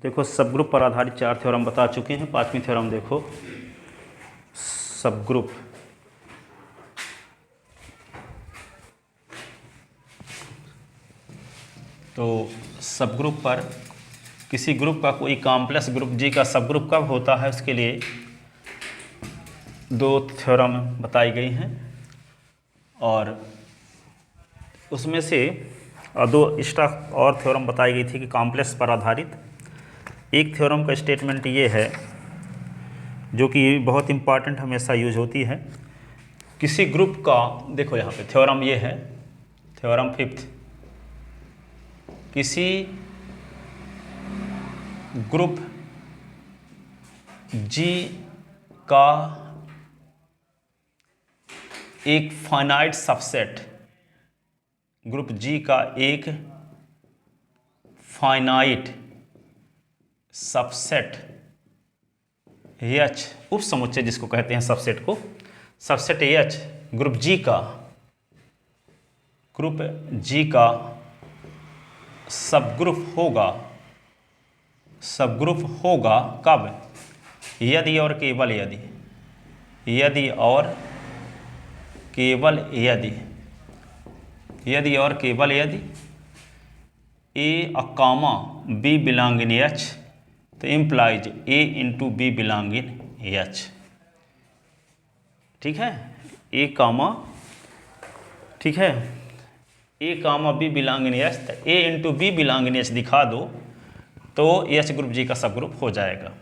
देखो सब ग्रुप पर आधारित 4 थ्योरम बता चुके हैं। 5वीं थ्योरम देखो, सब ग्रुप। तो सब ग्रुप पर किसी ग्रुप का कोई कॉम्प्लेक्स ग्रुप जी का सब ग्रुप कब होता है, उसके लिए 2 थ्योरम बताई गई हैं और उसमें से 2 एक्स्ट्रा और थ्योरम बताई गई थी कि कॉम्प्लेक्स पर आधारित। एक थ्योरम का स्टेटमेंट ये है जो कि बहुत इम्पॉर्टेंट हमेशा यूज होती है। किसी ग्रुप का, देखो यहाँ पे थ्योरम ये है, थ्योरम 5th, किसी ग्रुप जी का एक फाइनाइट सबसेट, ग्रुप जी का एक फाइनाइट सबसेट एच, उप समुच्चय जिसको कहते हैं सबसेट को, सबसेट एच ग्रुप जी का सबग्रुप होगा कब? यदि और केवल यदि A comma B belong in H, तो implies A into B belong in H. ठीक है, ए कामा, ठीक है, A comma B belong in H, तो A into B belong in H दिखा दो तो एच ग्रुप जी का सब ग्रुप हो जाएगा।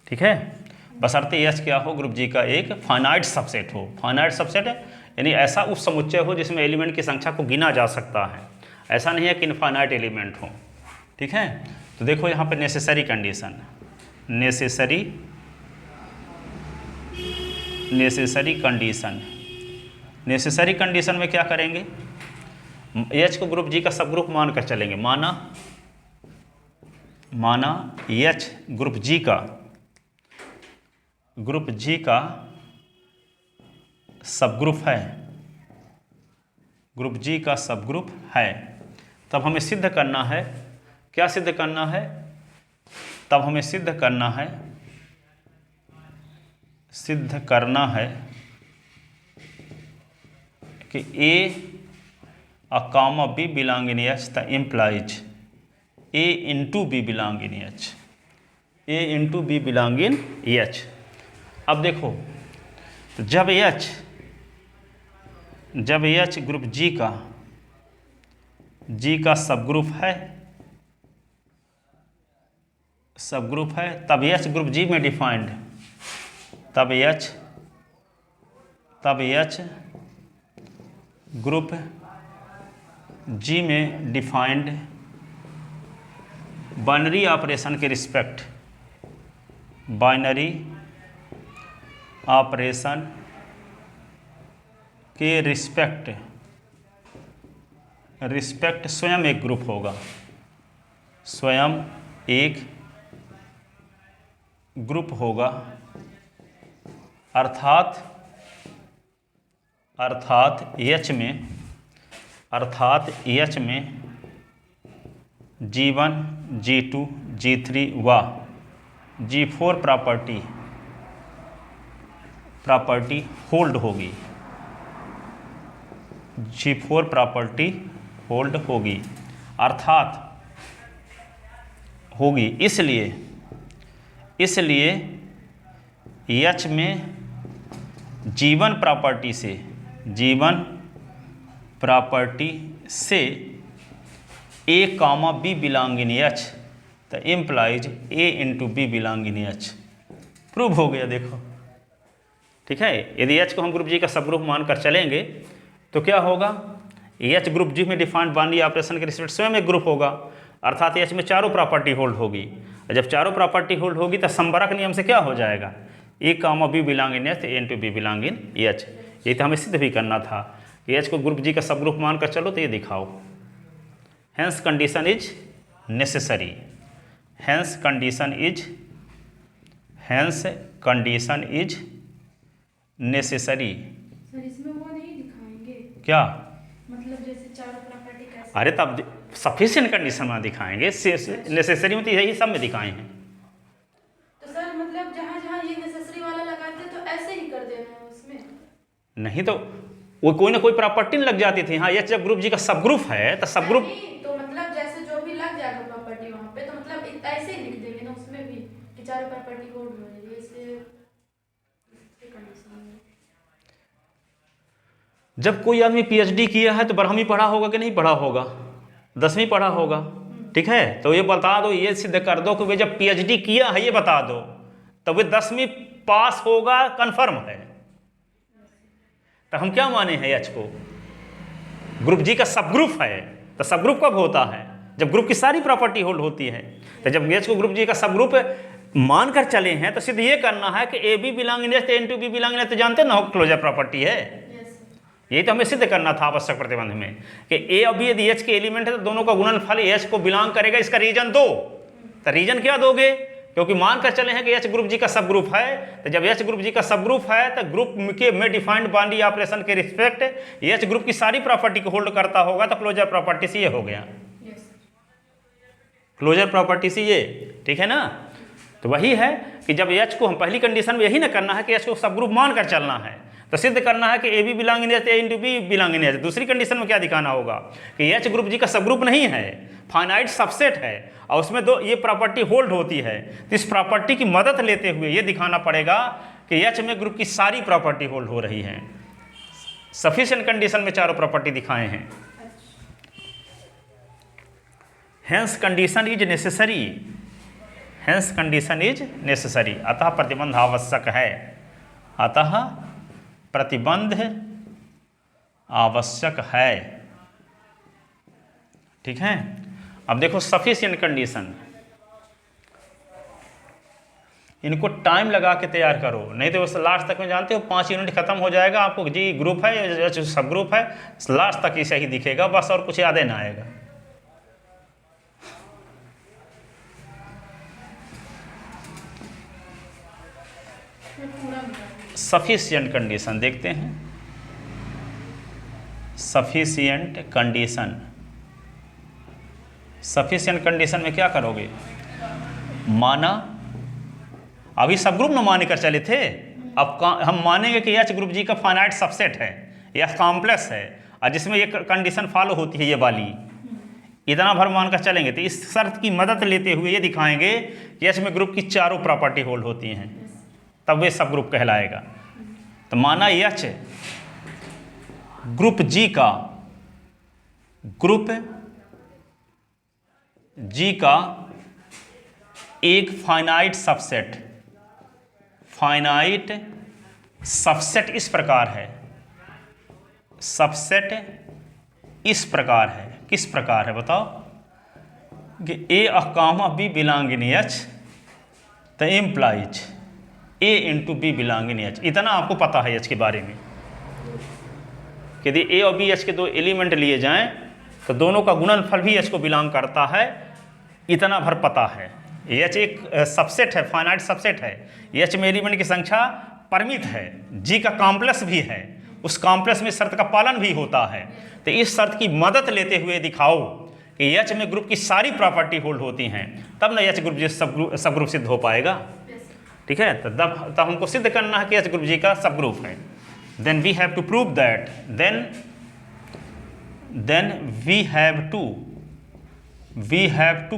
ठीक है, बशर्ते एच क्या हो, ग्रुप जी का एक फाइनाइट सबसेट हो। फाइनाइट सबसेट यानी ऐसा उप समुच्चय हो जिसमें एलिमेंट की संख्या को गिना जा सकता है, ऐसा नहीं है कि इनफाइनाइट एलिमेंट हो। ठीक है, तो देखो यहाँ पे नेसेसरी कंडीशन में क्या करेंगे, एच को ग्रुप जी का सब ग्रुप मान कर चलेंगे। माना एच ग्रुप जी का सब ग्रुप है, ग्रुप जी का सब ग्रुप है, तब हमें सिद्ध करना है, क्या सिद्ध करना है? तब हमें सिद्ध करना है कि A comma B belong in H, the implies A into B belong in H, A into B belong in H. अब देखो, तो जब एच ग्रुप जी का सब ग्रुप है, तब एच ग्रुप जी में डिफाइंड, तब एच ग्रुप जी में डिफाइंड बाइनरी ऑपरेशन के रिस्पेक्ट, स्वयं एक ग्रुप होगा, स्वयं एक ग्रुप होगा। अर्थात एच में G1, G2, G3 व G4 प्रॉपर्टी होल्ड होगी, G4 प्रॉपर्टी होल्ड होगी, अर्थात होगी। इसलिए एच में G1 प्रॉपर्टी से A comma B belong in H, तो implies A into B belong in H. Prove हो गया, देखो। ठीक है, यदि एच को हम ग्रुप जी का सब ग्रुप मानकर चलेंगे तो क्या होगा, एच ग्रुप जी में डिफाइंड बाइनरी ऑपरेशन के रिस्पेक्ट स्वयं एक ग्रुप होगा, अर्थात एच में चारों प्रॉपर्टी होल्ड होगी। और जब चारों प्रॉपर्टी होल्ड होगी तो संबरक नियम से क्या हो जाएगा, A comma B belong in H, A into B belong in H. ये तो हमें सिद्ध भी करना था कि एच को ग्रुप जी का सब ग्रुप मानकर चलो तो ये दिखाओ। Hence condition is necessary. Hence condition is necessary. Sir इसमें वो नहीं दिखाएंगे क्या? मतलब जैसे चारों प्रॉपर्टी कैसे? अरे तब सफिशिएंट कंडीशन में दिखाएंगे, नेसेसरी में तो यही सब में दिखाए हैं। तो सर मतलब जहाँ जहाँ ये नेसेसरी वाला लगाते तो ऐसे ही कर देना है उसमें, नहीं तो वो कोई ना कोई प्रॉपर्टी लग जाती थी। हाँ, एच जब ग्रुप जी का सब ग्रुप है तो सब ग्रुप, तो मतलब जैसे जो भी लग जाएगा प्रॉपर्टी वहाँ पे, तो मतलब ऐसे ही लिख देंगे ना उसमें भी कि चारों प्रॉपर्टी होल्ड हो रही है इससे कंडीशन में। जब कोई आदमी पीएचडी किया है तो 12वीं पढ़ा होगा कि नहीं पढ़ा होगा, 10वीं पढ़ा होगा, ठीक है, तो ये बता दो, ये सिद्ध कर दो कि वे जब पीएचडी किया है ये बता दो, तो वे 10वीं पास होगा, कंफर्म है। तो हम क्या माने हैं एच को, ग्रुप जी का सब ग्रुप है। तो सब ग्रुप कब होता है, जब ग्रुप की सारी प्रॉपर्टी होल्ड होती है। तो जब एच को ग्रुप जी का सब ग्रुप मानकर चले हैं तो सिर्फ ये करना है कि A B belong in H, into B belong in H, तो जानते ना हो क्लोजर प्रॉपर्टी है। यही तो हमें सिद्ध करना था आवश्यक प्रतिबंध में कि ए और बी यदि एच के एलिमेंट है तो दोनों का गुणनफल एच को बिलोंग करेगा। इसका रीजन दो, तो रीजन क्या दोगे, क्योंकि मानकर चले हैं कि एच ग्रुप जी का सब ग्रुप है। तो जब एच ग्रुप जी का सब ग्रुप है तो ग्रुप के में डिफाइंड बाउंड्री ऑपरेशन के रिस्पेक्ट एच ग्रुप की सारी प्रॉपर्टी को होल्ड करता होगा, तो क्लोजर प्रॉपर्टी से ये हो गया, क्लोजर प्रॉपर्टी से ये, ठीक है ना। तो वही है कि जब एच को हम पहली कंडीशन में यही ना करना है कि एच को सब ग्रुप मानकर चलना है, तो सिद्ध करना है कि A B belong in H, A into B belong in H. दूसरी कंडीशन में क्या दिखाना होगा कि एच ग्रुप जी का सब ग्रुप नहीं है, फाइनाइट सबसेट है और उसमें दो ये प्रॉपर्टी होल्ड होती है। तो इस प्रॉपर्टी की मदद लेते हुए ये दिखाना पड़ेगा कि एच में ग्रुप की सारी प्रॉपर्टी होल्ड हो रही है। सफिशिएंट कंडीशन में चारों प्रॉपर्टी दिखाए हैं। Hence condition is necessary, hence condition is necessary, अतः प्रतिबंध आवश्यक है, अतः प्रतिबंध आवश्यक है, ठीक है। अब देखो सफिशिएंट कंडीशन, इनको टाइम लगा के तैयार करो, नहीं तो लास्ट तक में जानते हो 5 यूनिट खत्म हो जाएगा, आपको जी ग्रुप है सब ग्रुप है, लास्ट तक इसे ही दिखेगा बस, और कुछ याद ही ना आएगा। सफिशिएंट कंडीशन देखते हैं। सफिशिएंट कंडीशन, सफिशिएंट कंडीशन में क्या करोगे, माना अभी सब ग्रुप न मान कर चले थे, अब हम मानेंगे कि एच ग्रुप जी का फाइनाइट सबसेट है, यह कॉम्प्लेक्स है और जिसमें ये कंडीशन फॉलो होती है, ये वाली इतना भर मानकर चलेंगे। तो इस शर्त की मदद लेते हुए ये दिखाएंगे कि एच में ग्रुप की चारों प्रॉपर्टी होल्ड होती हैं, तब वे सब ग्रुप कहलाएगा। तो माना एच ग्रुप जी का, ग्रुप जी का एक फाइनाइट सबसेट, फाइनाइट सबसेट इस प्रकार है, सबसेट इस प्रकार है, किस प्रकार है बताओ, कि A comma B belong in H, तो implies A into B belong in H. इतना आपको पता है एच के बारे में, यदि ए और बी एच के दो एलिमेंट लिए जाएं तो दोनों का गुणनफल भी एच को बिलोंग करता है, इतना भर पता है। एच एक सबसेट है, फाइनाइट सबसेट है, एच में एलिमेंट की संख्या परिमित है, जी का कॉम्प्लेक्स भी है, उस कॉम्प्लेक्स में शर्त का पालन भी होता है। तो इस शर्त की मदद लेते हुए दिखाओ कि एच में ग्रुप की सारी प्रॉपर्टी होल्ड होती हैं, तब ना एच ग्रुप जी सब ग्रुप सिद्ध हो पाएगा, ठीक है। तो तब हमको सिद्ध करना है कि एच ग्रुप जी का सब ग्रुप है। Then we have to prove that, then we have to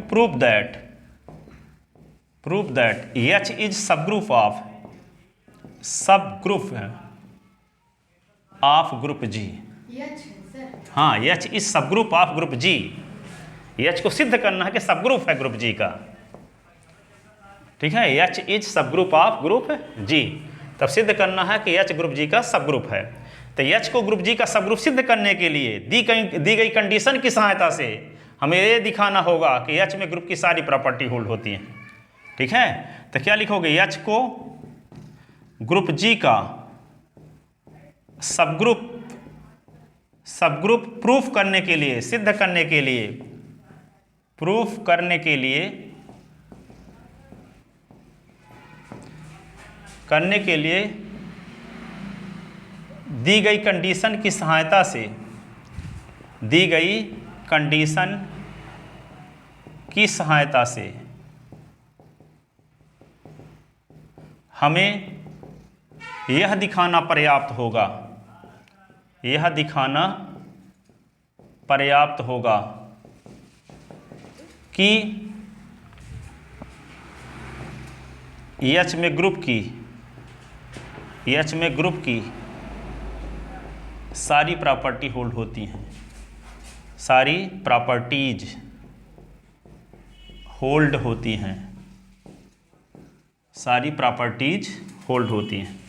prove that H is subgroup of group G. हाँ, H is subgroup of group G. H को सिद्ध करना है कि सब group है ग्रुप जी का, ठीक है। H is subgroup of group जी, तब सिद्ध करना है कि एच ग्रुप जी का सब ग्रुप है। तो एच को ग्रुप जी का सब ग्रुप सिद्ध करने के लिए दी गई कंडीशन की सहायता से हमें ये दिखाना होगा कि एच में ग्रुप की सारी प्रॉपर्टी होल्ड होती हैं, ठीक है। तो क्या लिखोगे, एच को ग्रुप जी का सब ग्रुप प्रूफ करने के लिए, सिद्ध करने के लिए, प्रूफ करने के लिए दी गई कंडीशन की सहायता से, दी गई कंडीशन की सहायता से हमें यह दिखाना पर्याप्त होगा, यह दिखाना पर्याप्त होगा कि एच में ग्रुप की सारी प्रॉपर्टी होल्ड होती हैं, सारी प्रॉपर्टीज होल्ड होती हैं, सारी प्रॉपर्टीज होल्ड होती हैं,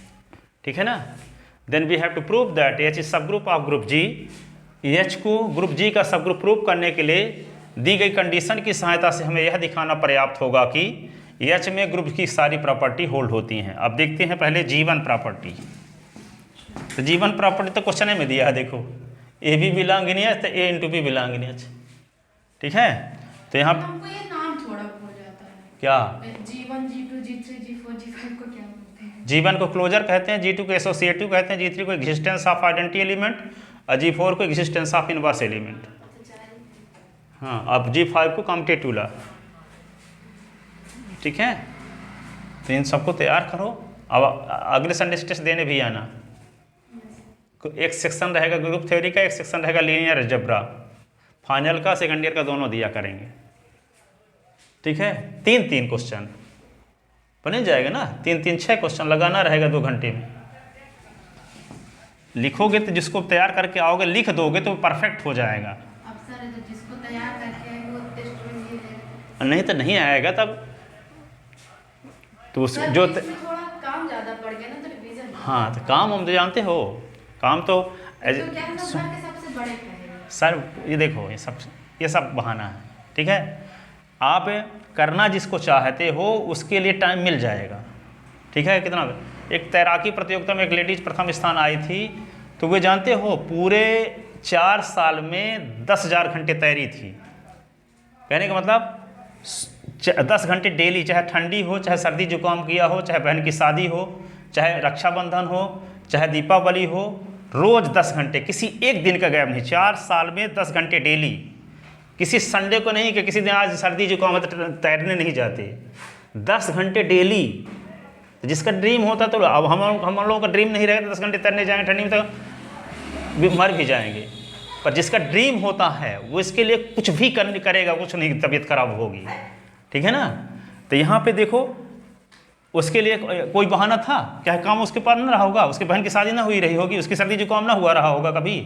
ठीक है ना। Then we have to prove that H is subgroup of group G. H को ग्रुप जी का सब ग्रुप प्रूव करने के लिए दी गई कंडीशन की सहायता से हमें यह दिखाना पर्याप्त होगा कि एच में ग्रुप की सारी प्रॉपर्टी होल्ड होती हैं। अब देखते हैं पहले जीवन प्रॉपर्टी। तो जीवन प्रॉपर्टी तो क्वेश्चन में दिया है, देखो A B belong in H, तो A into B belong in H, ठीक है। तो यहाँ हमको ये नाम थोड़ा भूल जाता है, क्या G1 G2 G3 G4 G5 को क्या बोलते हैं? जीवन को क्लोजर कहते हैं, G2 को एसोसिएटिव कहते हैं, G3 को एग्जिस्टेंस ऑफ आइडेंटिटी एलिमेंट और G4 को एग्जिस्टेंस ऑफ इनवर्स एलिमेंट। हाँ, अब G5 को कॉम्पिटेटिव ला, ठीक है। तो इन सबको तैयार करो, अब अगले संडे टेस्ट देने भी आना। एक सेक्शन रहेगा ग्रुप थ्योरी का, एक सेक्शन रहेगा लीनियर अलजेब्रा। फाइनल का सेकंड ईयर का दोनों दिया करेंगे, ठीक है। 3-3 क्वेश्चन बन जाएगा ना, 3-3 6 क्वेश्चन लगाना रहेगा 2 घंटे में। लिखोगे तो जिसको तैयार करके आओगे, लिख दोगे तो परफेक्ट हो जाएगा। अब सर तो जिसको तैयार करके आए वो टेस्ट में नहीं लेगा, नहीं तो नहीं आएगा तब तो सर जो इसमें थोड़ा काम ज़्यादा पड़ गया ना, तो रिवीजन। हाँ, तो काम हम तो जानते हो, काम तो तो क्या हम लोग घर के सबसे बड़े कहेंगे सर। ये देखो, ये सब बहाना है, ठीक है। आप करना जिसको चाहते हो उसके लिए टाइम मिल जाएगा, ठीक है। कितना, एक तैराकी प्रतियोगिता में एक लेडीज प्रथम स्थान आई थी, तो वे जानते हो पूरे 4 साल में 10,000 घंटे तैरी थी। कहने का मतलब 10 घंटे डेली, चाहे ठंडी हो, चाहे सर्दी जुकाम किया हो, चाहे बहन की शादी हो, चाहे रक्षाबंधन हो, चाहे दीपावली हो, रोज 10 घंटे, किसी एक दिन का गैप नहीं। 4 साल में 10 घंटे डेली, किसी संडे को नहीं कि किसी दिन आज सर्दी जुकाम है तो तैरने नहीं जाते, 10 घंटे डेली। जिसका ड्रीम होता तो अब हम लोगों का ड्रीम नहीं रहेगा 10 घंटे तैरने जाएंगे ठंडी में तो मर भी जाएंगे। पर जिसका ड्रीम होता है वो इसके लिए कुछ भी करेगा, कुछ नहीं तबीयत खराब होगी, ठीक है ना। तो यहाँ पे देखो, उसके लिए कोई बहाना था क्या? काम उसके पास ना रहा होगा, उसकी बहन की शादी ना हुई रही होगी, उसकी सर्दी जुकाम ना हुआ रहा होगा कभी,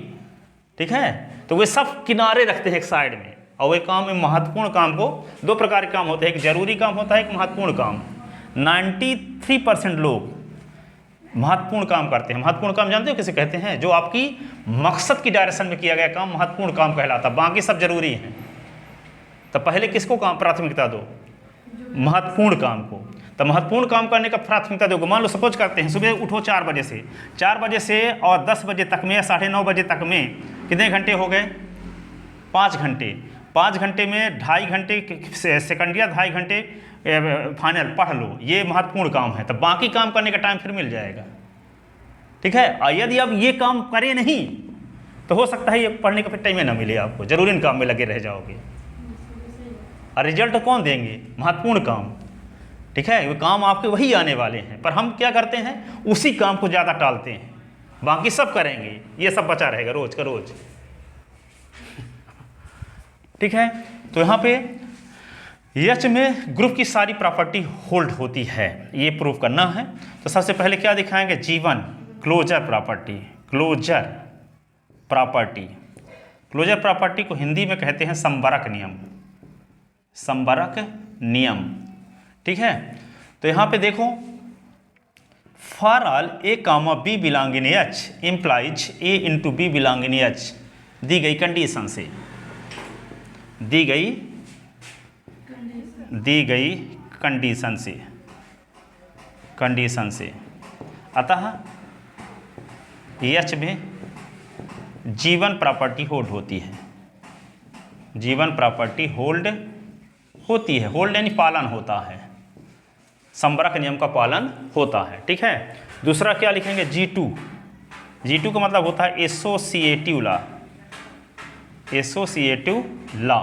ठीक है। तो वे सब किनारे रखते हैं एक साइड में, और वे काम में महत्वपूर्ण काम को, 2 प्रकार के काम होते हैं, एक जरूरी काम होता है, एक महत्वपूर्ण काम। 93% लोग महत्वपूर्ण काम करते हैं। महत्वपूर्ण काम जानते हो किसे कहते हैं? जो आपकी मकसद की डायरेक्शन में किया गया काम महत्वपूर्ण काम कहलाता, बाकी सब जरूरी हैं। तो पहले किसको काम प्राथमिकता दो? महत्वपूर्ण काम को। तो महत्वपूर्ण काम करने का प्राथमिकता दोगे। मान लो सपोज करते हैं सुबह उठो 4 बजे से, 4 बजे से और 10 बजे तक में, 9:30 बजे तक में कितने घंटे हो गए? 5 घंटे। 5 घंटे में 2.5 घंटे सेकंड ईयर, 2.5 घंटे फाइनल पढ़ लो, ये महत्वपूर्ण काम है। तो बाकी काम करने का टाइम फिर मिल जाएगा, ठीक है। और यदि आप ये काम करें नहीं तो हो सकता है ये पढ़ने का फिर टाइम ना मिले आपको, जरूरी काम में लगे रह जाओगे। और रिजल्ट कौन देंगे? महत्वपूर्ण काम, ठीक है। वो काम आपके वही आने वाले हैं, पर हम क्या करते हैं, उसी काम को ज़्यादा टालते हैं, बाकी सब करेंगे, ये सब बचा रहेगा रोज का रोज, ठीक है। तो यहाँ पे एच में ग्रुप की सारी प्रॉपर्टी होल्ड होती है, ये प्रूव करना है। तो सबसे पहले क्या दिखाएंगे? जीवन closure property. Closure property, closure property को हिंदी में कहते हैं संबरक नियम। संबरक नियम, ठीक है। तो यहाँ पे देखो, for all A comma B belong in H implies A into B belong in H, दी गई कंडीशन से, दी गई कंडीशन से अतः एच में जीवन प्रॉपर्टी होल्ड होती है। जीवन प्रॉपर्टी होल्ड होती है, होल्ड यानी पालन होता है, संबरक नियम का पालन होता है, ठीक है। दूसरा क्या लिखेंगे? G2। G2 का मतलब होता है एसोसिएटिव लॉ। एसोसिएटिव लॉ,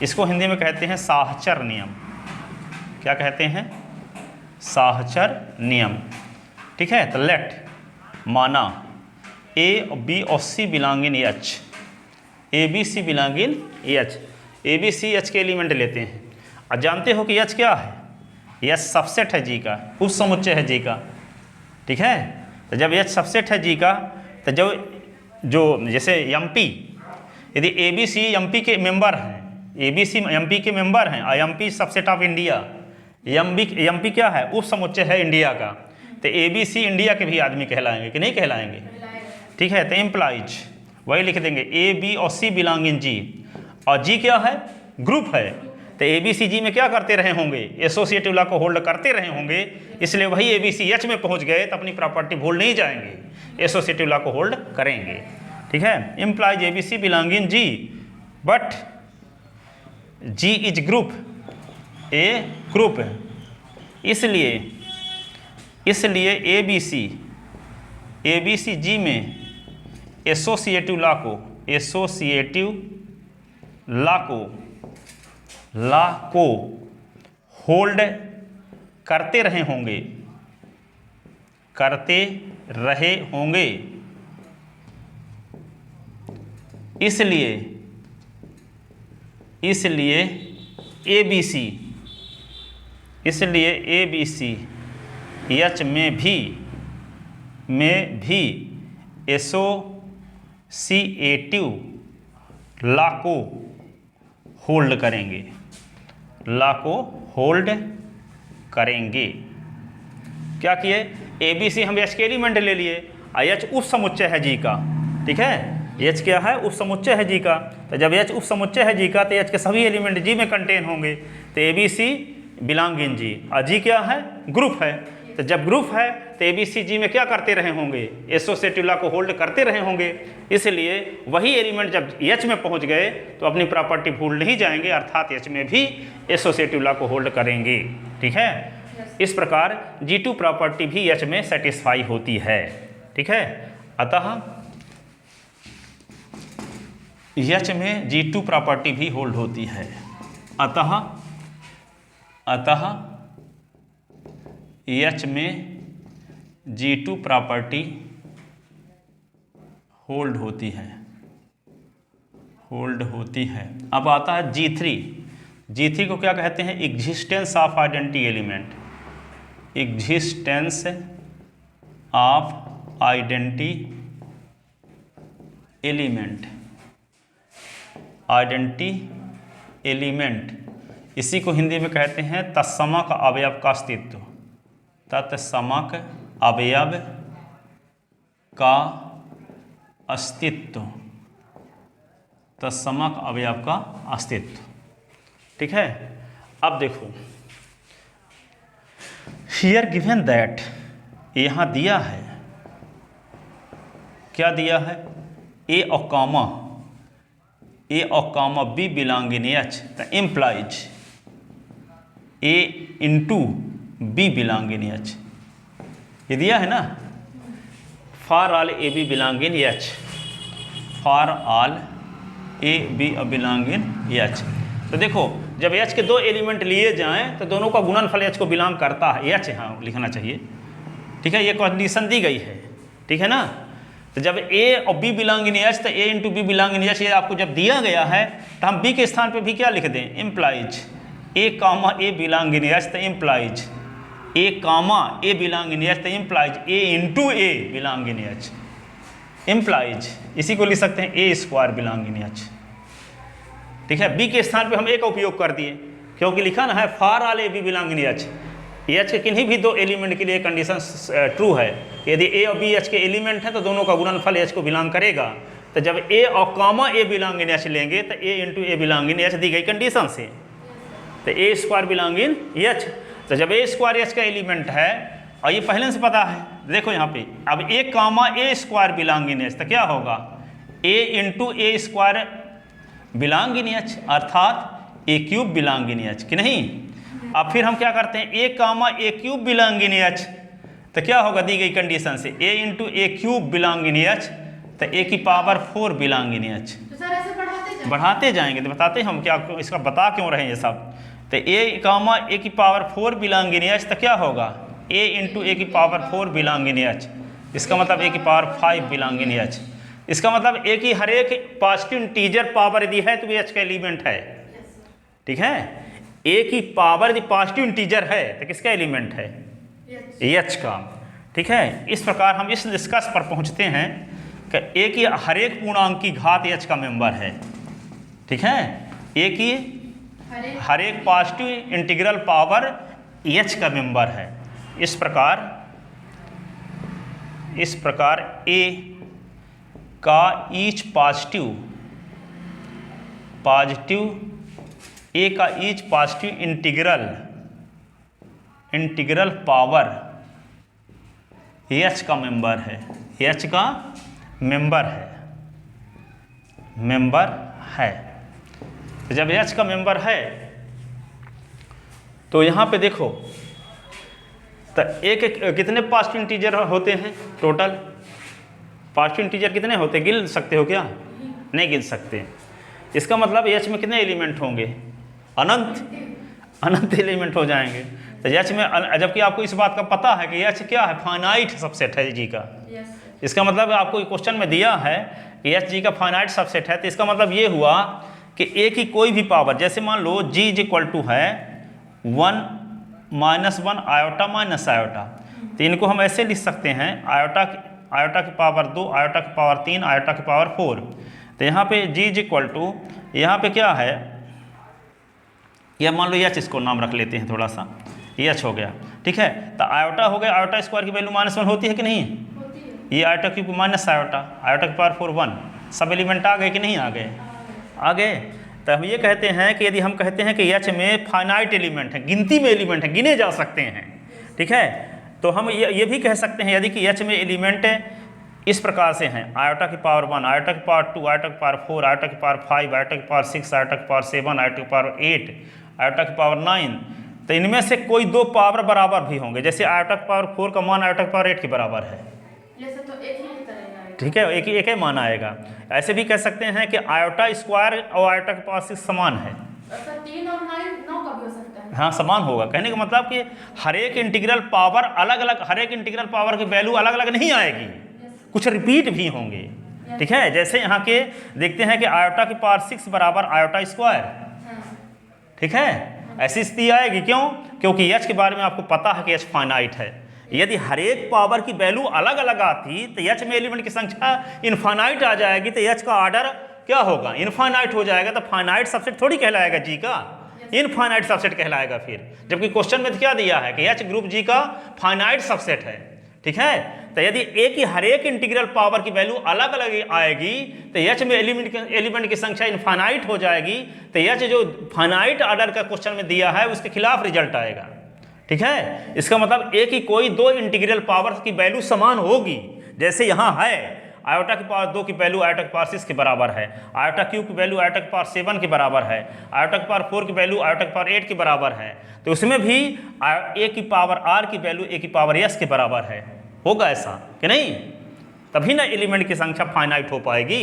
इसको हिंदी में कहते हैं साहचर नियम। क्या कहते हैं? साहचर नियम। ठीक है, तो लेट माना ए बी और C belong in H, A B C belong in H, A B C H के एलिमेंट लेते हैं। और जानते हो कि एच क्या है? एच सबसेट है जी का, उप समुच्चय है जी का। ठीक है, तो जब एच सबसेट है जी का, तो जो जैसे एम पी, यदि A B C M P के मेंबर हैं, A B C M P के मेंबर हैं और M P subset of India, M P क्या है? उप समुच्चय है इंडिया का, तो ए बी सी इंडिया के भी आदमी कहलाएंगे कि नहीं कहलाएंगे? ठीक है, तो एम्प्लाइज वही लिख देंगे ए बी और सी बिलोंग इन जी, और जी क्या है? ग्रुप है। तो ए बी सी जी में क्या करते रहे होंगे? एसोसिएटिव लॉ को होल्ड करते रहे होंगे, इसलिए वही ए बी सी एच में पहुंच गए तो अपनी प्रॉपर्टी भूल नहीं जाएंगे, एसोसिएटिव लॉ को होल्ड करेंगे। ठीक है, implies A B C belong in G but G is group, a group है, इसलिए ए बी सी जी में एसोसिएटिव लॉ को होल्ड करते रहे होंगे, इसलिए ए बी सी एच में भी एसोसिएटिव लॉ को होल्ड करेंगे। क्या किए? ए बी सी हम एच के एलिमेंट ले लिए, एच उप समुच्चय है जी का। ठीक है, एच क्या है? उप समुच्चय है जी का। तो जब एच उप समुच्चय है जी का, तो एच के सभी एलिमेंट जी में कंटेन होंगे, तो ए बी सी बिलोंग इन जी, और जी क्या है? ग्रुप है। तो जब ग्रुप है तो ए बी सी जी में क्या करते रहे होंगे? एसोसिएटिव लॉ को होल्ड करते रहे होंगे, इसलिए वही एलिमेंट जब एच में पहुंच गए तो अपनी प्रॉपर्टी भूल नहीं जाएंगे, अर्थात एच में भी एसोसिएटिव लॉ को होल्ड करेंगे। ठीक है, इस प्रकार G2 प्रॉपर्टी भी एच में सेटिस्फाई होती है। ठीक है, अतः एच में G2 प्रॉपर्टी भी होल्ड होती है। अतः एच में G2 प्रॉपर्टी होल्ड होती है। अब आता है G3 को क्या कहते हैं? Existence of identity element, existence of identity element, इसी को हिंदी में कहते हैं तत्समक अवयव का अस्तित्व, तत्समक अवयव का अस्तित्व, तत्समक अवयव का अस्तित्व। ठीक है, अब देखो हियर गिवन दैट, यहाँ दिया है, क्या दिया है? ए और comma B belong in H, तो implies A into B belong in H, ये दिया है ना। For all A B belong in H, for all A B belong in H. तो देखो जब एच के दो एलिमेंट लिए जाएं तो दोनों का गुणनफल एच को बिलोंग करता है, एच यहाँ लिखना चाहिए। ठीक है, ये कंडीशन दी गई है। ठीक है ना, तो जब ए और बी बिलोंग इन एच, तो A into B belong in H, ये आपको जब दिया गया है तो हम बी के स्थान पे भी क्या लिख दें? Implies A comma A belong in H, तो implies A comma A belong in H, तो implies A into A belong in H, implies इसी को लिख सकते हैं A square belong in H. ठीक है, बी के स्थान पे हम ए का उपयोग कर दिए क्योंकि लिखा ना है for all A B belong in H, H के किन्हीं भी दो एलिमेंट के लिए कंडीशन ट्रू है। यदि ए और बी एच के एलिमेंट हैं तो दोनों का गुणनफल एच को बिलोंग करेगा। तो जब ए और comma A belong in H लेंगे तो A into A belong in H दी गई कंडीशन से, तो A square belong in H. तो जब ए स्क्वायर एच का एलिमेंट है और ये पहले से पता है, देखो यहाँ पे अब A comma A square belong in H, तो क्या होगा? A into A square belong in H, अर्थात A cube belong in H, कि नहीं? अब फिर हम क्या करते हैं? A comma A cube belong in H, तो क्या होगा दी गई कंडीशन से? A into A cube belong in H, तो ए की पावर 4 बिलोंग इन एच। तो सर ऐसे पढ़ाते बढ़ाते जाएंगे। तो बताते हम क्या इसका बता क्यों रहे हैं ये सब। तो ए कामा ए की पावर 4 बिलोंग इन एच, तो क्या होगा ए इंटू ए की पावर 4 बिलोंग इन एच। इसका मतलब ए की पावर 5 बिलोंग इन एच। इसका मतलब ए की हर एक पॉजिटिव इंटीजर पावर यदि है तो एच का एलिमेंट है। ठीक है, ए की पावर यदि पॉजिटिव इंटीजर है तो किसका एलिमेंट है, एच का। ठीक है, इस प्रकार हम इस निष्कर्ष पर पहुंचते हैं कि ए की हर एक पूर्णांक की घात एच का मेंबर है। ठीक है, ए की हर एक पॉजिटिव इंटीग्रल पावर एच का मेंबर है। इस प्रकार ए का ईच पॉजिटिव ए का each positive integral power H का मेंबर है, एच का मेंबर है। तो जब एच का मेंबर है तो यहाँ पे देखो तो एक कितने पॉजिटिव इंटीजर होते हैं टोटल? पॉजिटिव इंटीजर कितने होते हैं, गिन सकते हो क्या? नहीं गिन सकते। इसका मतलब एच में कितने एलिमेंट होंगे? अनंत एलिमेंट हो जाएंगे। तो एच में, जबकि आपको इस बात का पता है कि एच क्या है, फाइनाइट सबसेट है जी का। इसका मतलब आपको क्वेश्चन में दिया है कि एच जी का फाइनाइट सबसेट है। तो इसका मतलब ये हुआ कि ए की कोई भी पावर, जैसे मान लो जी इज इक्वल टू है 1 -1 आयोटा माइनस आयोटा, तो इनको हम ऐसे लिख सकते हैं आयोटा की पावर 2, आयोटा की पावर 3, आयोटा की पावर 4। तो यहाँ पे जी इज इक्वल टू, यहाँ पे क्या है, यह मान लो एच, इसको नाम रख लेते हैं थोड़ा सा, एच हो गया। ठीक है, तो आयोटा हो गया, आयोटा स्क्वायर की वैल्यू -1 होती है कि नहीं? ये आयोटा क्यूब माइनस आयोटा की पावर 4 1, सब एलिमेंट आ गए कि नहीं आ गए? आ गए। तो हम ये कहते हैं कि यदि हम कहते हैं कि एच में फाइनाइट एलिमेंट है, गिनती में एलिमेंट है, गिने जा सकते हैं। ठीक है, तो हम ये भी कह सकते हैं यदि कि एच में एलिमेंट इस प्रकार से हैं, आयोटा की पावर 1, आयोटा की पावर 2, आयोटा की पावर 4, आयोटा की पावर 5, आयोटा की पावर 6, आयोटा की पावर 7, आयोटा की पावर 8, आयोटा की पावर 9, तो इनमें से कोई 2 पावर बराबर भी होंगे। जैसे आयोटा की पावर 4 का मान आयोटा की पावर 8 के बराबर है। ठीक है, एक ही मान आएगा। ऐसे भी कह सकते हैं कि आयोटा स्क्वायर और आयोटा की पावर 6 समान है। 3 और 9 का भी हो सकता है। हाँ, समान होगा। कहने का मतलब कि हर एक इंटीग्रल पावर अलग अलग, हर एक इंटीग्रल पावर की वैल्यू अलग अलग नहीं आएगी, कुछ रिपीट भी होंगे। ठीक है, जैसे यहाँ के देखते हैं कि आयोटा की पावर 6 बराबर आयोटा स्क्वायर। ठीक है, ऐसी स्थिति आएगी। क्यों? क्योंकि एच के बारे में आपको पता है कि एच फाइनाइट है। यदि हर एक पावर की वैल्यू अलग अलग आती तो एच में एलिमेंट की संख्या इनफाइनाइट आ जाएगी, तो एच का ऑर्डर क्या होगा, इनफाइनाइट हो जाएगा। तो फाइनाइट सबसेट थोड़ी कहलाएगा जी का, इनफाइनाइट सबसेट कहलाएगा फिर। जबकि क्वेश्चन में तो क्या दिया है कि एच ग्रुप जी का फाइनाइट सबसेट है। ठीक है, तो यदि ए की हर एक इंटीग्रल पावर की वैल्यू अलग अलग आएगी तो एच में एलिमेंट की संख्या इनफाइनाइट हो जाएगी। तो एच जो फाइनाइट ऑर्डर का क्वेश्चन में दिया है उसके खिलाफ रिजल्ट आएगा। ठीक है, इसका मतलब ए की कोई 2 इंटीग्रल पावर की वैल्यू समान होगी। जैसे यहाँ है आयोटा की पावर 2 की वैल्यू आयोटा की पावर 6 के बराबर है, आयोटा क्यूब की वैल्यू आयोटा की पावर 7 के बराबर है, आयोटा की पावर 4 की वैल्यू आयोटा की पावर 8 के बराबर है। तो उसमें भी ए की पावर आर की वैल्यू ए की पावर एस के बराबर है। होगा ऐसा कि नहीं? तभी ना एलिमेंट की संख्या फाइनाइट हो पाएगी।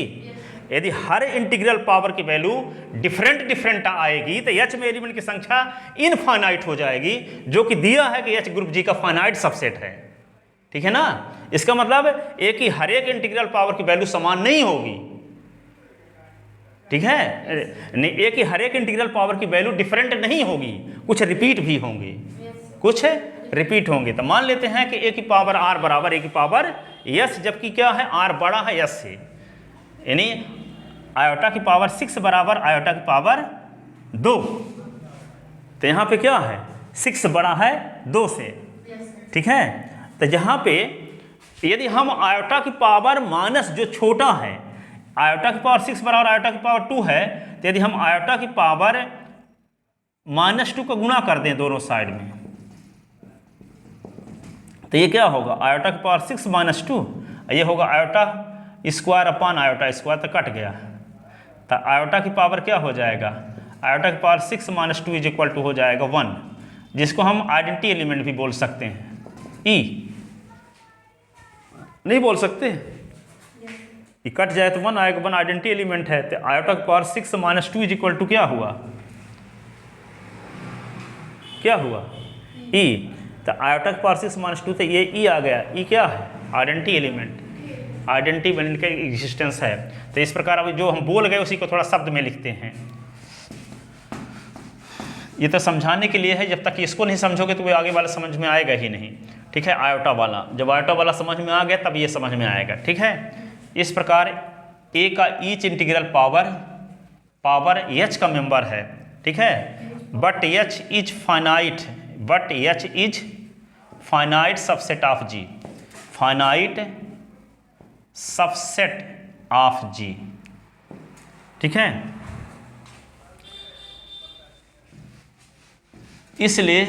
यदि हर इंटीग्रल पावर की वैल्यू डिफरेंट आएगी तो एच में एलिमेंट की संख्या इनफाइनाइट हो जाएगी, जो कि दिया है कि एच ग्रुप जी का फाइनाइट सबसेट है। ठीक है ना? इसका मतलब ए की हर एक इंटीग्रल पावर की वैल्यू समान नहीं होगी। ठीक है, ए की हर एक इंटीग्रल पावर की वैल्यू डिफरेंट नहीं होगी, कुछ रिपीट भी होंगे, कुछ रिपीट होंगे। तो मान लेते हैं कि ए की पावर आर बराबर ए की पावर एस, जबकि क्या है आर बड़ा है एस से, यानी आयोटा की पावर 6 बराबर आयोटा की पावर 2। तो यहाँ पे क्या है 6 बड़ा है 2 से। ठीक है, तो यहाँ पे यदि हम आयोटा की पावर माइनस जो छोटा है, आयोटा की पावर 6 बराबर आयोटा की पावर 2 है, तो यदि हम आयोटा की पावर -2 का गुणा कर दें दोनों साइड में, तो ये क्या होगा आयोटा की पावर 6 - 2, ये होगा iota square upon iota square, तो कट गया। तो आयोटा की पावर क्या हो जाएगा, आयोटा की पावर 6 - 2 = हो जाएगा 1, जिसको हम आइडेंटिटी एलिमेंट भी बोल सकते हैं। ई नहीं बोल सकते? ये कट जाए तो 1 आएगा, 1 आइडेंटिटी एलिमेंट है। तो आयोटा की power 6 minus 2 is equal to क्या हुआ, क्या हुआ, ई। तो आयोटा की पावर 6 माइनस 2, तो ये ई आ गया। ई क्या है, आइडेंटिटी एलिमेंट, आइडेंटिटी एलिमेंट का एग्जिस्टेंस है। तो इस प्रकार अब जो हम बोल गए उसी को थोड़ा शब्द में लिखते हैं। ये तो समझाने के लिए है, जब तक इसको नहीं समझोगे तो वो आगे वाला समझ में आएगा ही नहीं। ठीक है, आयोटा वाला, जब आयोटा वाला समझ में आ गया तब ये समझ में आएगा। ठीक है, इस प्रकार ए का ईच इंटीग्रल पावर एच का मेंबर है। ठीक है, but H is finite, but H is finite subset of G, finite subset of G. ठीक है, इसलिए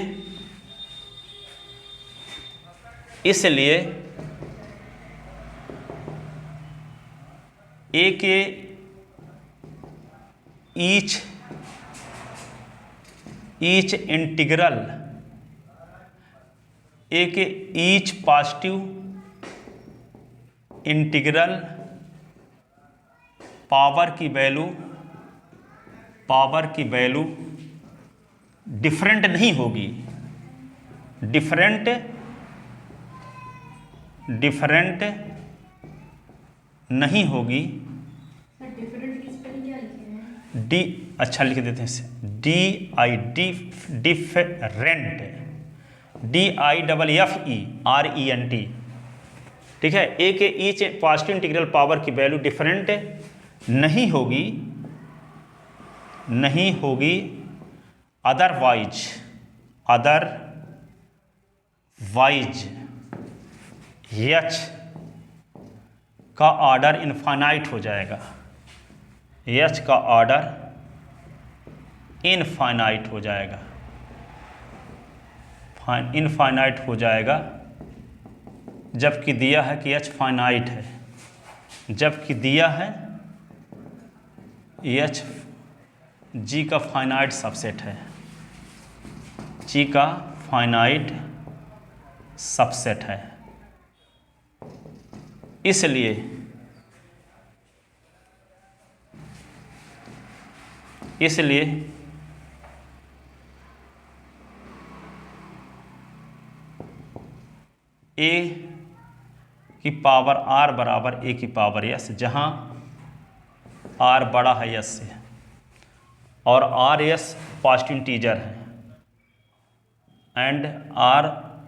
ए के ईच इंटीग्रल, ए के ईच पॉजिटिव इंटीग्रल पावर की वैल्यू डिफरेंट नहीं होगी, डिफरेंट नहीं होगी। डिफरेंट की स्पेलिंग क्या लिखे हैं? डी, अच्छा लिख देते हैं इसे, डी आई डिफरेंट, DIFFERENT। ठीक है, ए के ईच पॉजिटिव इंटीग्रल पावर की वैल्यू डिफरेंट नहीं होगी अदरवाइज एच का ऑर्डर इनफाइनाइट हो जाएगा, एच का ऑर्डर इनफाइनाइट हो जाएगा, इनफाइनाइट हो जाएगा, जबकि दिया है कि एच फाइनाइट है, जबकि दिया है एच जी का फाइनाइट सबसेट है, जी का फाइनाइट सबसेट है। इसलिए ए की पावर आर बराबर ए की पावर एस, जहाँ आर बड़ा है एस से और आर एस पॉजिटिव इंटीजर है, and R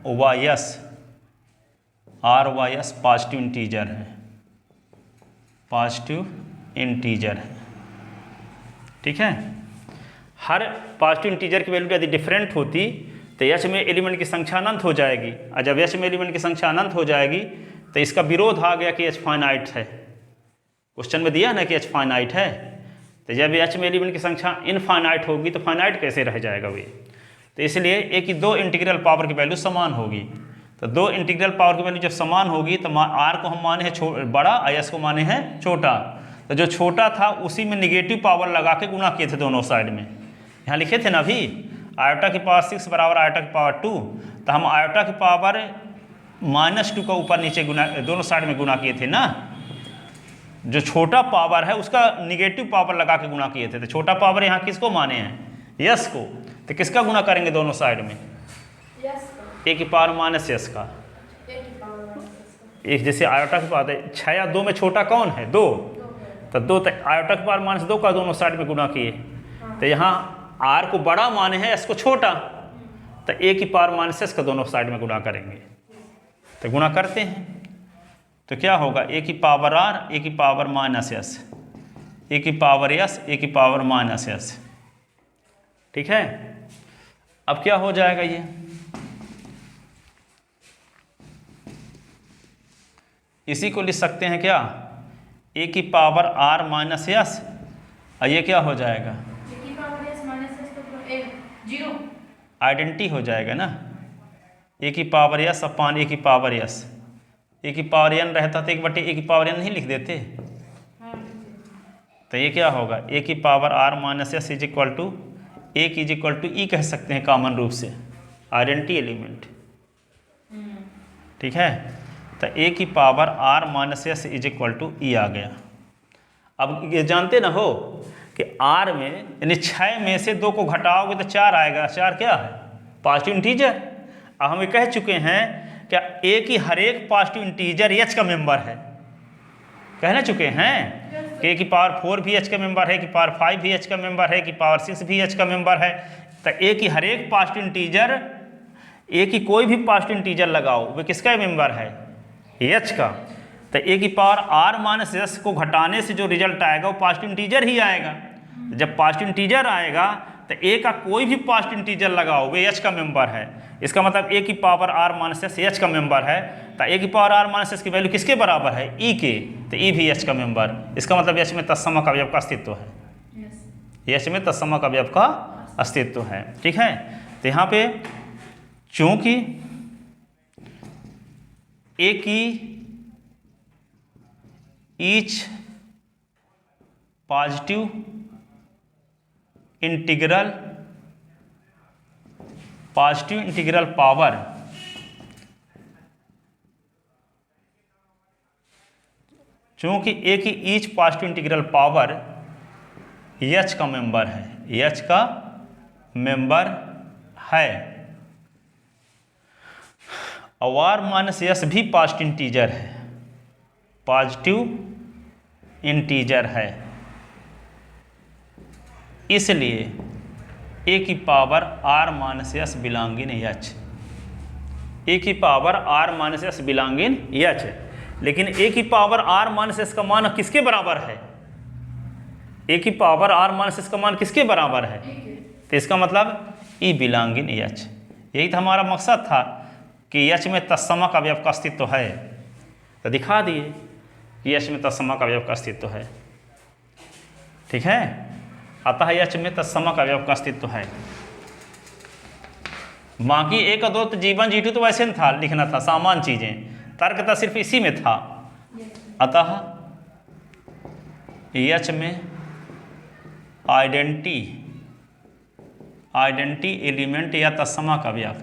Y S positive integer है, पॉजिटिव इंटीजर है। ठीक है, हर पॉजिटिव इंटीजर की वैल्यू यदि डिफरेंट होती तो एच में एलिमेंट की संख्या अनंत हो जाएगी, और जब एच में एलिमेंट की संख्या अनंत हो जाएगी तो इसका विरोध आ गया कि एच फाइनाइट है। क्वेश्चन में दिया ना कि एच फाइनाइट है, तो जब एच में एलिमेंट की संख्या इनफाइनाइट होगी तो फाइनाइट कैसे रह जाएगा वे। तो इसलिए ए की दो इंटीग्रल पावर की वैल्यू समान होगी। तो दो इंटीग्रल पावर की वैल्यू जब समान होगी तो आर को हम माने हैं बड़ा और एस को माने हैं छोटा। तो जो छोटा था उसी में निगेटिव पावर लगा के गुणा किए थे दोनों साइड में, यहाँ लिखे थे ना अभी, आयोटा की पावर 6 बराबर आयोटा की पावर 2, तो हम आयोटा की पावर -2 का ऊपर नीचे गुना दोनों साइड में गुणा किए थे ना। जो छोटा पावर है उसका निगेटिव पावर लगा के गुणा किए थे। तो छोटा पावर यहाँ किसको माने हैं, यस को। तो किसका गुणा करेंगे दोनों साइड में, ए की पावर माइनस यस का, एक जैसे आयोटा की पावर 6 या 2 में छोटा कौन है, 2, तो 2, तो आयोटा की पावर -2 का दोनों साइड में गुणा किए। तो यहाँ आर को बड़ा माने हैं, एस को छोटा, तो ए की पावर माइनस एस का दोनों साइड में गुणा करेंगे। तो गुणा करते हैं तो क्या होगा, ए की पावर आर, ए की पावर माइनस एस, ए की पावर एस, ए की पावर माइनस एस। ठीक है, अब क्या हो जाएगा, ये इसी को लिख सकते हैं क्या, ए की पावर आर माइनस एस, और ये क्या हो जाएगा, आइडेंटिटी हो जाएगा ना, ए की पावर एस अपान ए की पावर एस। ए की पावर एन रहता तो 1/a की पावर एन नहीं लिख देते। तो ये क्या होगा, ए की power R minus S is equal to A की इज इक्वल टू ई कह सकते हैं कॉमन रूप से, आइडेंटिटी एलिमेंट। ठीक है, तो ए की power R minus S is equal to E आ गया। अब ये जानते ना हो कि आर में यानी 6 में से 2 को घटाओगे तो 4 आएगा। 4 क्या है? Positive integer. अब हम ये कह चुके हैं क्या ए की हर एक पॉजिटिव इंटीजर एच का मेंबर है, कहना चुके हैं कि ए की पावर 4 भी एच का मेंबर है, कि पावर 5 भी एच का मेंबर है, कि पावर 6 भी एच का मेंबर है। तो ए की हर एक पॉजिटिव इंटीजर, ए की कोई भी पॉजिटिव इंटीजर लगाओ वे किसका मेंबर है? एच का। तो ए की पावर आर माइनस एस को घटाने से जो रिजल्ट आएगा वो पॉजिटिव इंटीजर ही आएगा। जब पॉजिटिव इंटीजर आएगा तो ए का कोई भी पॉजिटिव इंटीजर लगाओ वे एच का मेंबर है। इसका मतलब ए की power R minus S H का मेंबर है। तो ए की पावर आर माइनस एस की वैल्यू किसके बराबर है? ई के। तो ई भी एच का मेंबर। इसका मतलब एच में तत्समक अवयव का अस्तित्व है। एच में तत्समक अवयव का अस्तित्व है। ठीक है। तो यहाँ पे चूंकि ए की ईच पॉजिटिव इंटीग्रल पावर चूंकि ए की each positive integral power H का मेंबर है, एच का मेंबर है, और आर माइनस एस भी पॉजिटिव इंटीजर है, पॉजिटिव इंटीजर है, इसलिए ए की power R minus S belonging H. A की power R minus S belonging H. लेकिन ए की पावर आर माइनस एस का मान किसके बराबर है? ए की पावर आर माइनस एस का मान किसके बराबर है? तो इसका मतलब ई बिलोंगिंग एच। यही तो हमारा मकसद था कि एच में तत्समक अवयव का अस्तित्व है। तो दिखा दिए कि एच में तत्समक अवयव का अस्तित्व है। ठीक है। अतः एच में तत्समक अवयव का अस्तित्व है। बाकी एक और दो तो G1 G2 तो वैसे नहीं था, लिखना था सामान्य चीजें, तर्क तो सिर्फ इसी में था। अतः एच में आइडेंटिटी एलिमेंट या तत्समक अवयव,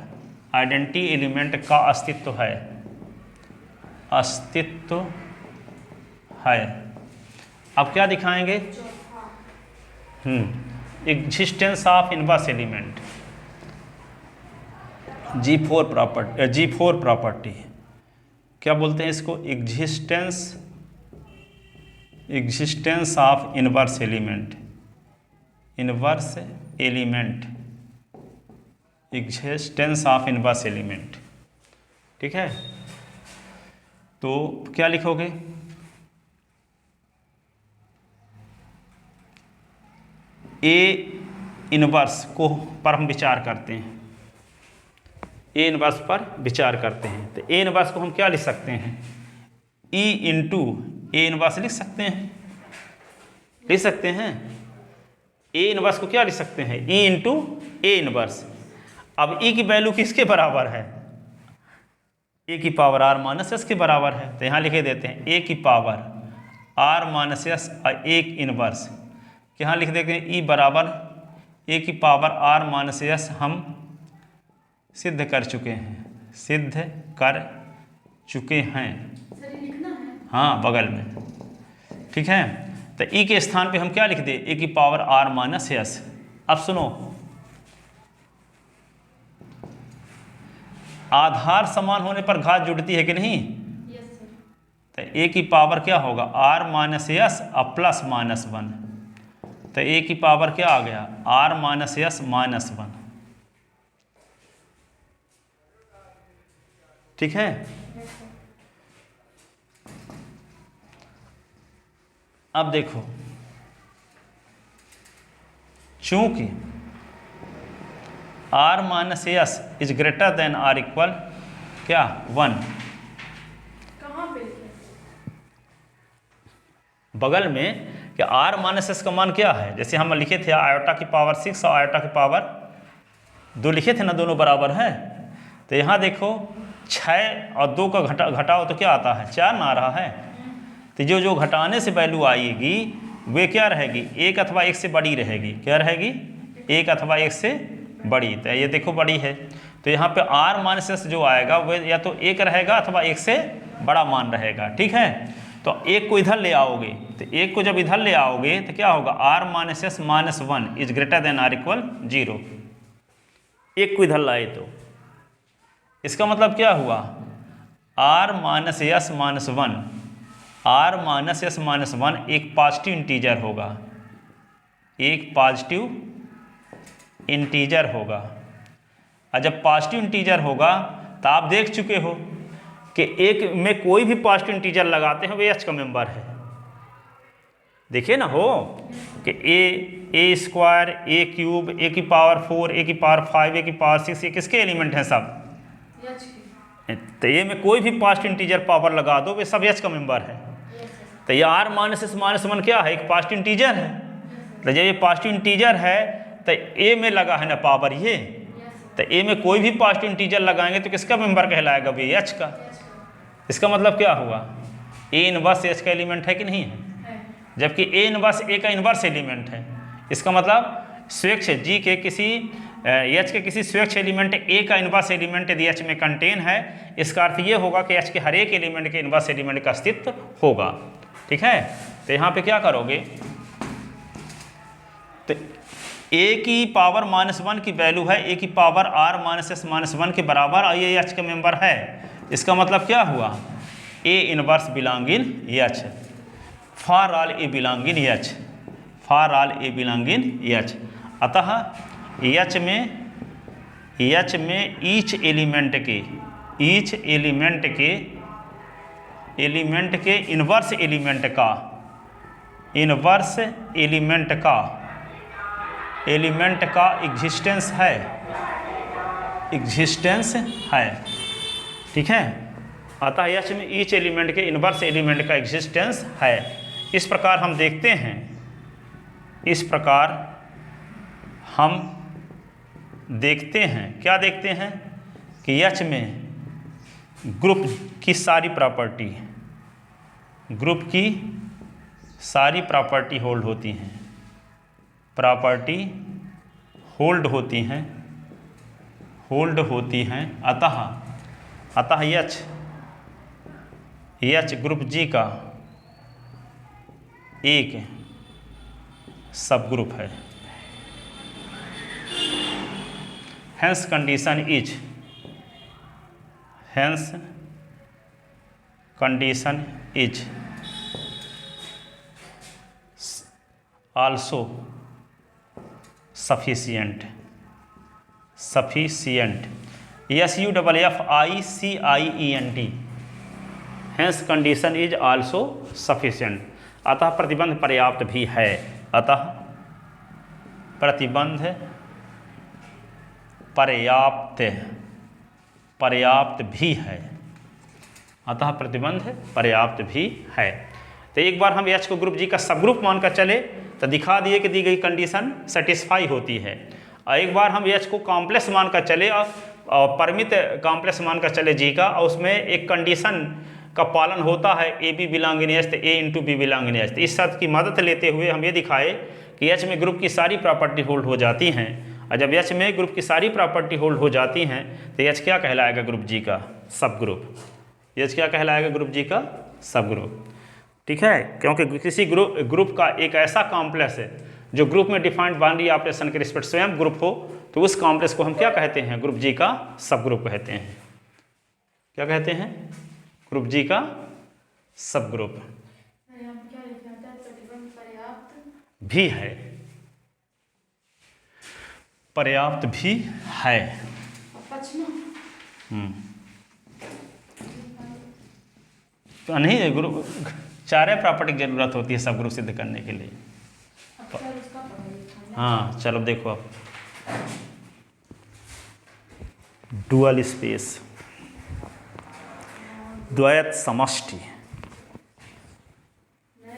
आइडेंटिटी एलिमेंट का अस्तित्व है, अस्तित्व है। अब क्या दिखाएंगे? Existence of inverse element, G4 property. क्या बोलते हैं इसको? Existence of inverse element, existence of inverse element. ठीक है। तो क्या लिखोगे? ए इनवर्स को पर हम विचार करते हैं, ए इनवर्स पर विचार करते हैं। तो ए इनवर्स को हम क्या लिख सकते हैं? ई इंटू ए इनवर्स लिख सकते हैं, लिख सकते हैं। ए इनवर्स को क्या लिख सकते हैं? E into A inverse. अब ई की वैल्यू किसके बराबर है? ए की पावर आर माइनस एस के बराबर है। तो यहाँ लिखे देते हैं ए की पावर आर माइनस एस और एक इनवर्स। यहाँ लिख देते हैं ई बराबर ए की पावर आर माइनस एस। हम सिद्ध कर चुके हैं, सिद्ध कर चुके हैं। हाँ, बगल में। ठीक है। तो ई के स्थान पे हम क्या लिख दे? ए की पावर आर माइनस एस। अब सुनो, आधार समान होने पर घात जुड़ती है कि नहीं? तो ए की पावर क्या होगा? आर माइनस एस और प्लस माइनस 1। तो ए की पावर क्या आ गया? R minus S minus 1। ठीक है। अब देखो, चूंकि R minus S is greater than or equal क्या 1, कहाँ पे? बगल में कि आर माइनस एस का मान क्या है? जैसे हम लिखे थे आयोटा की पावर 6 और आयोटा की पावर 2 लिखे थे ना, दोनों बराबर है। तो यहाँ देखो 6 और 2 का घटाओ तो क्या आता है? 4 ना आ रहा है। तो जो घटाने से वैल्यू आएगी वे क्या रहेगी? 1 अथवा 1 से बड़ी रहेगी। क्या रहेगी? 1 अथवा 1 से बड़ी। तो ये देखो बड़ी है। तो यहाँ पे r माइनस एस जो आएगा वो या तो 1 रहेगा अथवा 1 से बड़ा मान रहेगा, ठीक है। तो 1 को इधर ले आओगे, तो 1 को जब इधर ले आओगे तो क्या होगा, r minus S minus 1 is greater then r equal 0। 1 को इधर लाए तो इसका मतलब क्या हुआ, r minus S minus 1, r minus S minus 1 एक पॉजिटिव इंटीजर होगा, एक पॉजिटिव इंटीजर होगा। और जब पॉजिटिव इंटीजर होगा तो आप देख चुके हो कि एक में कोई भी पॉजिटिव इंटीजर लगाते हैं वो एच का मेंबर है। देखिए ना हो कि ए स्क्वायर, ए क्यूब, ए की पावर 4, ए की पावर 5, ए की पावर 6, ये किसके एलिमेंट हैं सब, तो ए में कोई भी पॉजिटिव इंटीजर पावर लगा दो वे सब एच का मेंबर है। तो ये r माइनस एस माइनस 1 क्या है, एक पॉजिटिव इंटीजर है। तो जब ये पॉजिटिव इंटीजर है तो ए में लगा है ना पावर ये, तो ए में कोई भी पॉजिटिव इंटीजर लगाएंगे तो किसका मेंबर कहलाएगा भाई, एच का। इसका मतलब क्या हुआ, ए इनवर्स एच का एलिमेंट है कि नहीं है, जबकि ए इनवर्स ए का इनवर्स एलिमेंट है। इसका मतलब स्वेच्छ जी के किसी एच के किसी स्वेच्छ एलिमेंट ए का इनवर्स एलिमेंट यदि एच में कंटेन है, इसका अर्थ ये होगा कि एच के हर एक एलिमेंट के इनवर्स एलिमेंट का अस्तित्व होगा, ठीक है। तो यहाँ पे क्या करोगे, तो ए की पावर -1 की वैल्यू है ए की power r minus S minus 1 के बराबर और ये एच का मेंबर है। इसका मतलब क्या हुआ, A inverse belong in H, for all A belong in H, for all A belong in H. अतः एच में ईच एलिमेंट के इनवर्स एलिमेंट का एग्जिस्टेंस है, ठीक है। अतः एच में ईच एलिमेंट के इनवर्स एलिमेंट का एग्जिस्टेंस है। इस प्रकार हम देखते हैं, इस प्रकार हम देखते हैं, क्या देखते हैं कि एच में ग्रुप की सारी प्रॉपर्टी होल्ड होती हैं, होल्ड होती हैं। अतः एच ग्रुप जी का एक सब ग्रुप है। Hence condition is also sufficient SUFFICIENT, hence condition is also sufficient। अतः प्रतिबंध पर्याप्त भी है, अतः प्रतिबंध पर्याप्त भी है, अतः प्रतिबंध पर्याप्त भी है। तो एक बार हम एच को ग्रुप जी का सब ग्रुप मानकर चले तो दिखा दिए कि दी गई कंडीशन सेटिस्फाई होती है। और एक बार हम एच को कॉम्प्लेक्स मानकर चले और परिमित कॉम्प्लेक्स मानकर चले जी का, और उसमें एक कंडीशन का पालन होता है A B belong in H, तो A into B belong in H. तो इस शर्त की मदद लेते हुए हम ये दिखाए कि एच में ग्रुप की सारी प्रॉपर्टी होल्ड हो जाती हैं, और जब एच में ग्रुप की सारी प्रॉपर्टी होल्ड हो जाती हैं तो एच क्या कहलाएगा, ग्रुप जी का सब ग्रुप। एच क्या कहलाएगा, ग्रुप जी का सब ग्रुप, ठीक है। क्योंकि किसी ग्रुप का एक ऐसा कॉम्प्लेक्स है जो ग्रुप में डिफाइंड बाउंड्री ऑपरेशन के रिस्पेक्ट स्वयं ग्रुप हो, तो उस कॉम्प्लेक्स को हम क्या कहते हैं, ग्रुप जी का सब ग्रुप कहते हैं। क्या कहते हैं, ग्रुप जी का सब ग्रुप भी है, पर्याप्त भी है। तो नहीं, ग्रुप चारे प्रॉपर्टी की जरूरत होती है सब ग्रुप सिद्ध करने के लिए। हाँ चलो देखो अब, डुअल स्पेस, द्वैत समष्टि,